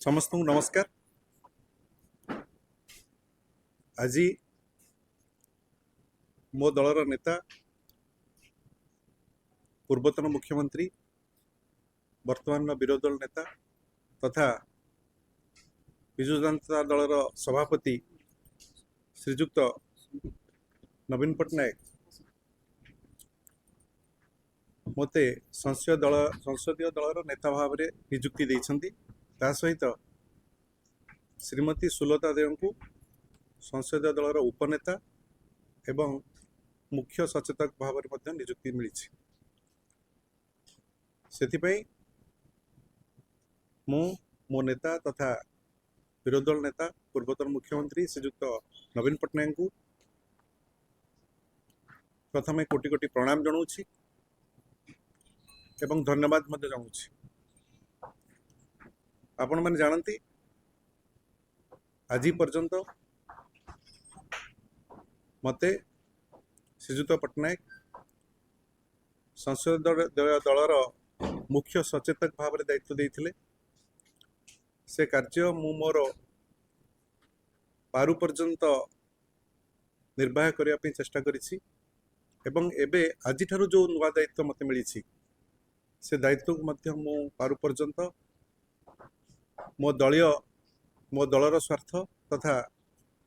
समस्त नमस्कार। आज मो दलर नेता पूर्वतन मुख्यमंत्री वर्तमान विरोधी दल नेता तथा विजु जनता दलर सभापति श्रीजुक्त नवीन पट्टनायक मते संसदीय दलर नेता भाव में नियुक्ति देइछन्ति। ता सहित श्रीमती सुलता देव को संसदीय दलर उपनेता एवं मुख्य सचेतक भाव में नियुक्ति मिली। सेथिपाई मो नेता तथा विरोधी दल नेता पूर्वतन मुख्यमंत्री श्रीजुक्त नवीन पट्टनायक को प्रथमे कोटि कोटि प्रणाम जनाऊँगी एवं धन्यवाद जनाऊँगी। आपण मैंने जानती आज पर्यंत मते श्रीजुक्त पट्टनायक संसदीय दलर मुख्य सचेतक भाव में दायित्व देते। से कार्य मु मोर पारु पर्यंत निर्वाह करने चेष्टा करिछि एवं एबे आज ठारू जो नुआ दायित्व मते मिली से दायित्व को मध्य मु पारु पर्यंत मो दलर स्वार्थ तथा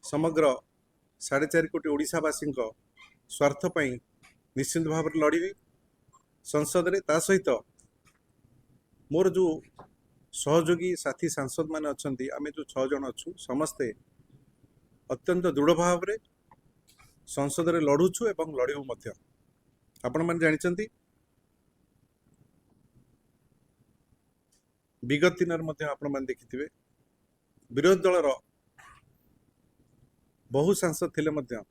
समग्र 4.5 कोटी ओडिशावासी स्वार्थ पई निश्चित भाव में लड़बी संसद रे। ता सहित मोर जो सहयोगी साथी सांसद माने अछंती आमे जो 6 जन अछु समस्ते अत्यंत दृढ़ भाव में संसद रे लड़ुछु एवं लड़िबु मध्य। आपण माने जानिचंती विगत दिन आपण मैंने देखिथिबे विरोधी दलर बहु सांसद थिले मध्य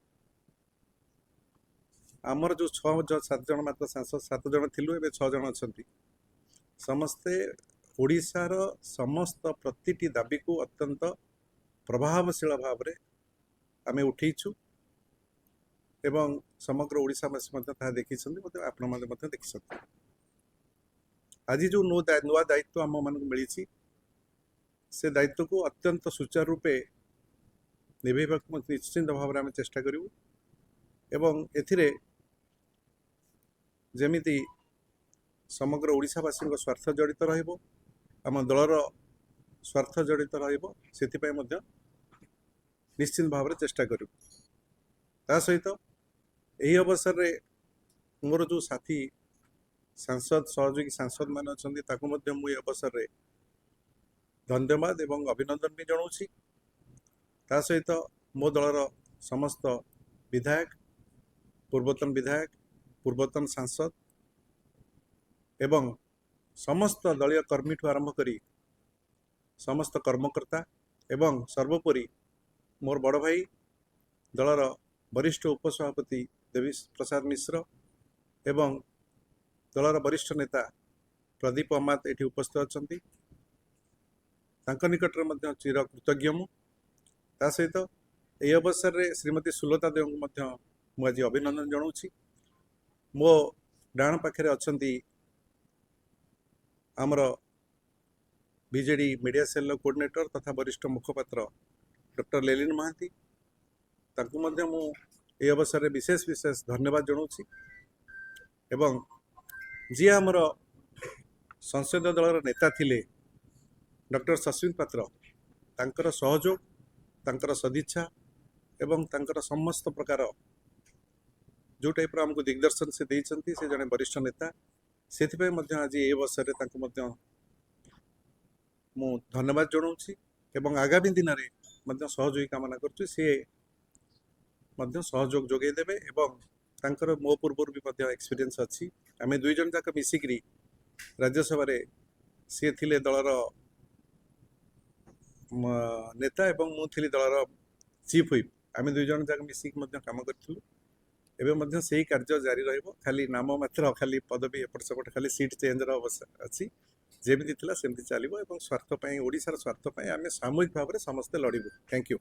आमर जो 6-7 जन मात्र सांसद 7 जन थिलु एबे 6 जन अछंती। समस्ते ओडिशार समस्त प्रतिटी दाबी को अत्यंत प्रभावशील भाव में आमे उठैछु एवं समग्र ओडिशावासी मध्य ताहा देखिछन्ती आपण माने मध्य देखिछन्ती। आज जो नुआ दायित्व आम मान मिली से दायित्व को अत्यंत सुचारू रूपे निभेक निश्चिंत भाव में आम चेष्टा करूँ एवं एथिरे जेमिति समग्र ओडिशावासी स्वार्थ जड़ित रहिबो आम दलर स्वार्थ जड़ित रहिबो सेथिपाई मध्य निश्चिंत भाव में चेष्टा करूँ। ता सहित यही अवसर रे मोर जो साथी सांसद सहयोगी सांसद मान अच्छा मुझे अवसर रे धन्यवाद एवं अभिनंदन भी जनाऊँगी। ता सहित मो दलर समस्त विधायक पूर्वतन सांसद एवं समस्त दलीय कर्मी ठू आरंभ करी समस्त कर्मकर्ता एवं सर्वोपरि मोर बड़ भाई दलर वरिष्ठ उपसभापति देवी प्रसाद मिश्र एवं दलर वरिष्ठ नेता प्रदीप अमात एठी उपस्थित अछंती तांका निकट रे चिर कृतज्ञ मु। ता सहित एही अवसर रे श्रीमती सुलता देव को मु आज अभिनंदन जनाऊँगी। मो डाण पाखे अछंती आमर बीजेडी मीडिया सेल कोऑर्डिनेटर तथा वरिष्ठ मुखपात्र डॉक्टर लेलिन महांती तांको मध्य मु एही अवसर रे विशेष धन्यवाद जनाऊँगी एवं जी आमर संसदीय दलर नेता थिले डॉक्टर सस्मित पात्र तांकर सहयोग तांकर सदिच्छा एवं तांकर समस्त प्रकार जो टाइप आमको दिग्दर्शन से देइछन्ति से जने वरिष्ठ नेता सेथिपाई मध्य आज ए अवसर रे तांको मध्य मु धन्यवाद जनाऊँगी एवं आगामी दिन रे मध्य सहयोगी कामना करछु से मध्य सहयोग जोगे देबे एवं तांकर मो पूर्व भी मध्य एक्सपीरियंस अच्छी। आमे 2 जन जाक मिसिकरी राज्यसभा रे सी थिले दलर नेता एवं मु थिली दलर चीफ व्हिप आमे 2 जन जाक मिसिक मध्य काम करथिलु। एबे मध्य सेही कार्य जारी रहिबो खाली नाम मात्र खाली पदवी एपट सेपट खाली सीट चेंज रो अवस्था अच्छी जेमिति थिला सेमिति चलिबो एवं स्वार्थ पई ओडिसार स्वार्थ पई आमे सामूहिक भाव में समस्त लड़िबु। Thank you.